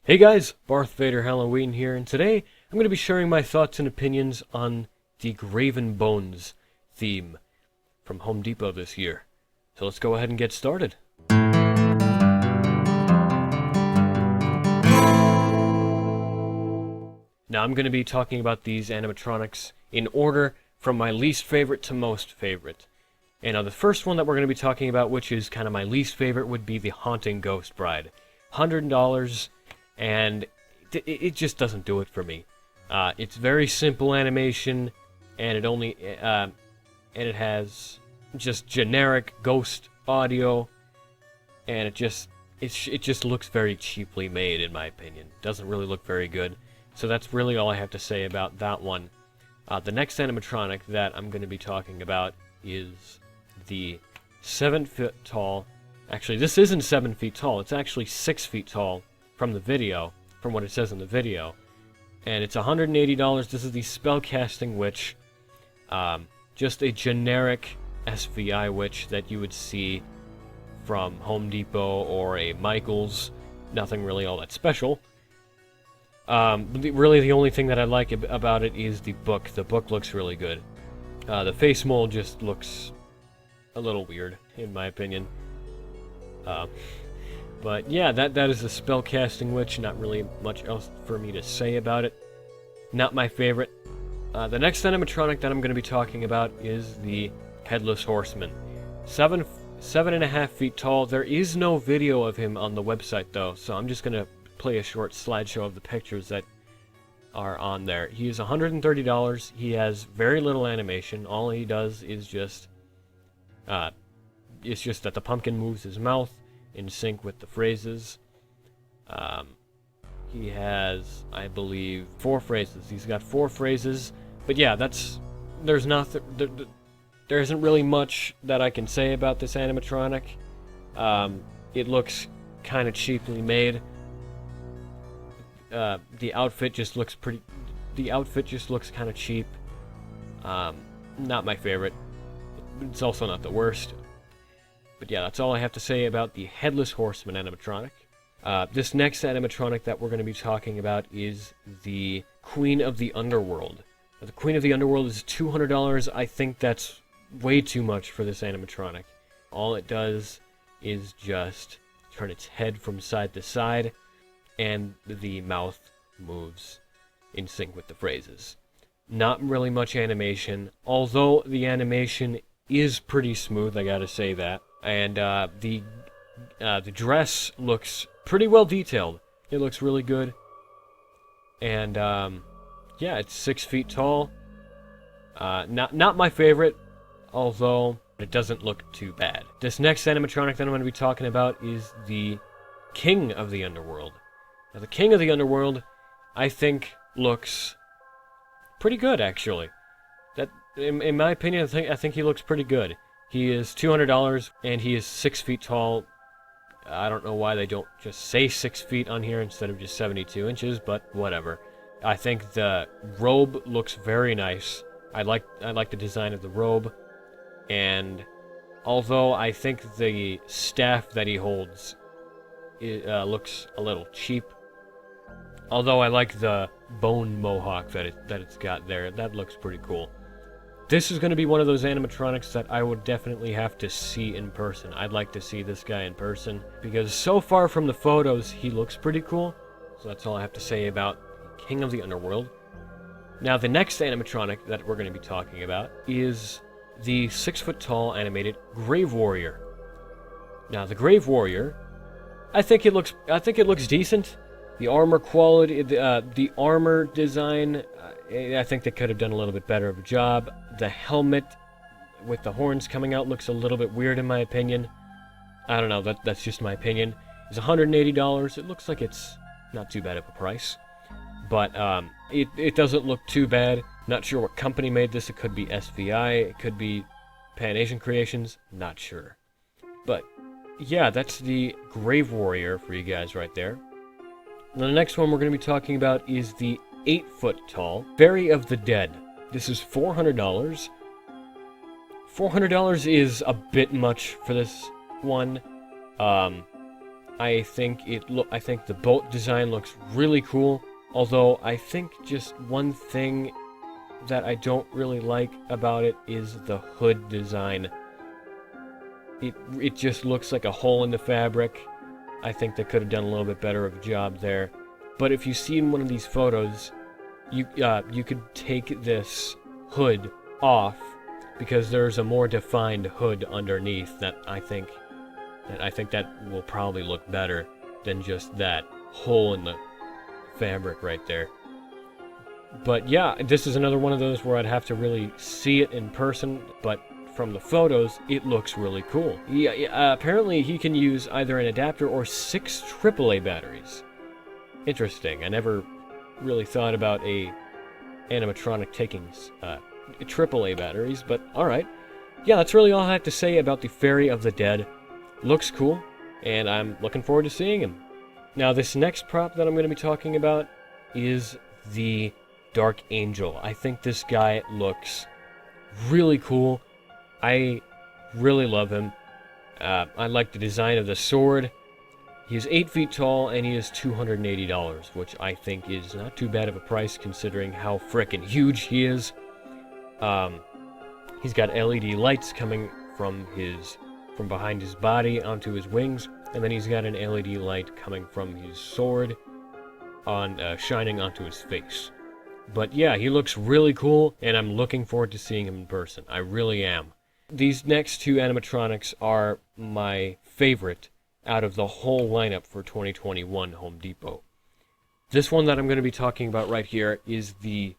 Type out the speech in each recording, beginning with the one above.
Hey guys, Darth Vader Halloween here, and today I'm going to be sharing my thoughts and opinions on the Graven Bones theme from Home Depot this year. So let's go ahead and get started. Now I'm going to be talking about these animatronics in order from my least favorite to most favorite. And the first one that we're going to be talking about, which is kind of my least favorite, would be the Haunting Ghost Bride. $100. And it just doesn't do it for me. It's very simple animation, and it has just generic ghost audio, and it just looks very cheaply made, in my opinion. Doesn't really look very good. So that's really all I have to say about that one. The next animatronic that I'm going to be talking about is the 7 foot tall. Actually, this isn't 7 feet tall. It's actually 6 feet tall. From the video, from what it says in the video, and it's $180. This is the Spellcasting Witch, just a generic SVI witch that you would see from Home Depot or a Michaels. Nothing really all that special. Really, the only thing that I like about it is the book. The book looks really good. The face mold just looks a little weird, in my opinion. But yeah, that is the Spellcasting Witch. Not really much else for me to say about it. Not my favorite. The next animatronic that I'm going to be talking about is the Headless Horseman. 7.5 feet tall. There is no video of him on the website though, so I'm just going to play a short slideshow of the pictures that are on there. He is $130. He has very little animation. All he does is just it's just that the pumpkin moves his mouth in sync with the phrases. He has, I believe, 4 phrases. He's got 4 phrases, but yeah, there isn't really much that I can say about this animatronic. It looks kind of cheaply made. The outfit just looks kind of cheap. Not my favorite. It's also not the worst. But yeah, that's all I have to say about the Headless Horseman animatronic. This next animatronic that we're going to be talking about is the Queen of the Underworld. Now, the Queen of the Underworld is $200. I think that's way too much for this animatronic. All it does is just turn its head from side to side, and the mouth moves in sync with the phrases. Not really much animation, although the animation is pretty smooth, I gotta say that. And the dress looks pretty well detailed. It looks really good. And yeah, it's 6 feet tall. Not my favorite, although it doesn't look too bad. This next animatronic that I'm going to be talking about is the King of the Underworld. Now, the King of the Underworld, I think, looks pretty good, actually. That, in my opinion, I think he looks pretty good. He is $200, and he is 6 feet tall. I don't know why they don't just say 6 feet on here instead of just 72 inches, but whatever. I think the robe looks very nice. I like the design of the robe, and although I think the staff that he holds looks a little cheap, although I like the bone mohawk that it's got there, that looks pretty cool. This is going to be one of those animatronics that I would definitely have to see in person. I'd like to see this guy in person, because so far from the photos, he looks pretty cool. So that's all I have to say about King of the Underworld. Now, the next animatronic that we're going to be talking about is the 6 foot tall animated Grave Warrior. Now, the Grave Warrior, I think it looks decent. The armor quality, the armor design, I think they could have done a little bit better of a job. The helmet with the horns coming out looks a little bit weird in my opinion. I don't know, that's just my opinion. It's $180. It looks like it's not too bad of a price. But it doesn't look too bad. Not sure what company made this. It could be SVI, it could be Pan Asian Creations, not sure. But yeah, that's the Grave Warrior for you guys right there. Now, the next one we're going to be talking about is the 8 foot tall FERRY of the Dead. This is $400. $400 is a bit much for this one. I think the boat design looks really cool. Although I think just one thing that I don't really like about it is the hood design. It just looks like a hole in the fabric. I think they could have done a little bit better of a job there. But if you see in one of these photos, you could take this hood off because there's a more defined hood underneath that I think that will probably look better than just that hole in the fabric right there. But yeah, this is another one of those where I'd have to really see it in person, but from the photos, it looks really cool. Apparently he can use either an adapter or 6 AAA batteries. Interesting. I never really thought about a animatronic taking AAA batteries, but alright. Yeah, that's really all I have to say about the Ferry of the Dead. Looks cool, and I'm looking forward to seeing him. Now, this next prop that I'm going to be talking about is the Dark Angel. I think this guy looks really cool. I really love him. I like the design of the sword. He is 8 feet tall, and he is $280, which I think is not too bad of a price considering how frickin' huge he is. He's got LED lights coming from behind his body onto his wings, and then he's got an LED light coming from his sword shining onto his face. But yeah, he looks really cool, and I'm looking forward to seeing him in person. I really am. These next two animatronics are my favorite out of the whole lineup for 2021 Home Depot. This one that I'm going to be talking about right here is the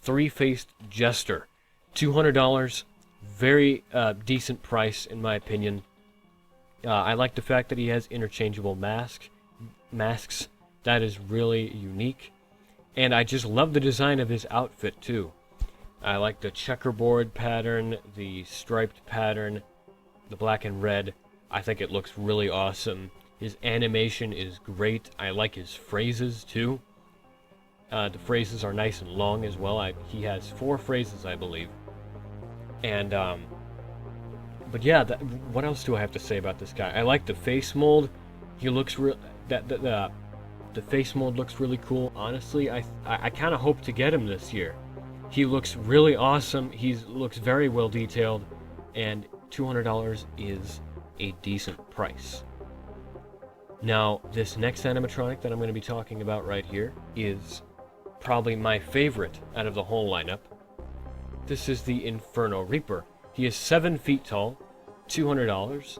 three-faced Jester. $200, very decent price in my opinion. I like the fact that he has interchangeable masks. That is really unique. And I just love the design of his outfit too. I like the checkerboard pattern, the striped pattern, the black and red. I think it looks really awesome. His animation is great. I like his phrases too. The phrases are nice and long as well. He has 4 phrases, I believe. And but yeah, what else do I have to say about this guy? I like the face mold. He looks the face mold looks really cool. Honestly, I kind of hope to get him this year. He looks really awesome. He looks very well detailed, and $200 is a decent price. Now, this next animatronic that I'm going to be talking about right here is probably my favorite out of the whole lineup. This is the Inferno Reaper. He is 7 feet tall, $200.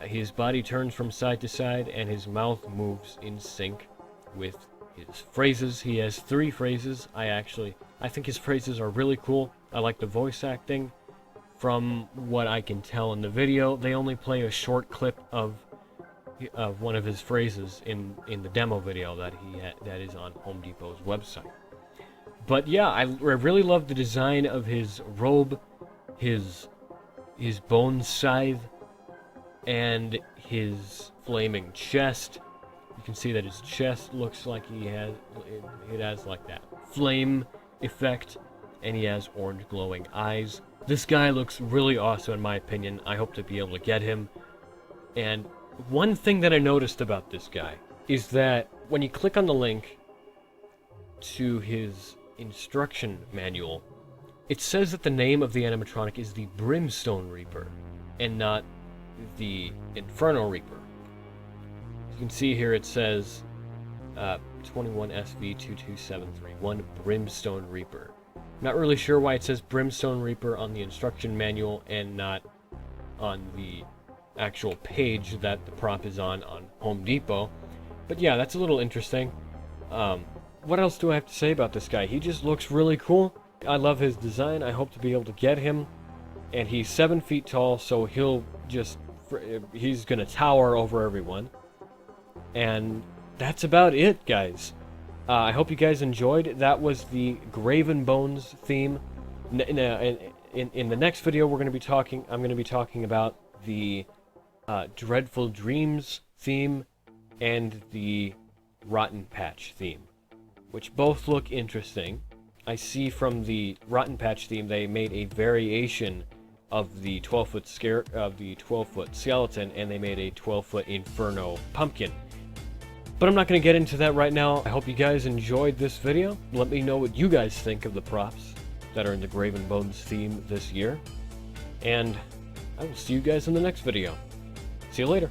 His body turns from side to side, and his mouth moves in sync with his phrases. He has 3 phrases. I think his phrases are really cool. I like the voice acting. From what I can tell in the video, they only play a short clip of one of his phrases in the demo video that is on Home Depot's website. But yeah, I really love the design of his robe, his bone scythe, and his flaming chest. You can see that his chest looks like it has like that flame effect, and he has orange glowing eyes. This guy looks really awesome in my opinion. I hope to be able to get him. And one thing that I noticed about this guy is that when you click on the link to his instruction manual, it says that the name of the animatronic is the Brimstone Reaper and not the Inferno Reaper. You can see here it says 21SV22731 Brimstone Reaper. Not really sure why it says Brimstone Reaper on the instruction manual and not on the actual page that the prop is on Home Depot. But yeah, that's a little interesting. What else do I have to say about this guy? He just looks really cool. I love his design. I hope to be able to get him. And he's 7 feet tall, so he's gonna tower over everyone. And that's about it, guys. I hope you guys enjoyed. That was the Graven Bones theme. In the next video, I'm going to be talking about the Dreadful Dreams theme and the Rotten Patch theme, which both look interesting. I see from the Rotten Patch theme they made a variation of the 12-foot skeleton, and they made a 12-foot Inferno pumpkin. But I'm not going to get into that right now. I hope you guys enjoyed this video. Let me know what you guys think of the props that are in the Graven Bones theme this year. And I will see you guys in the next video. See you later.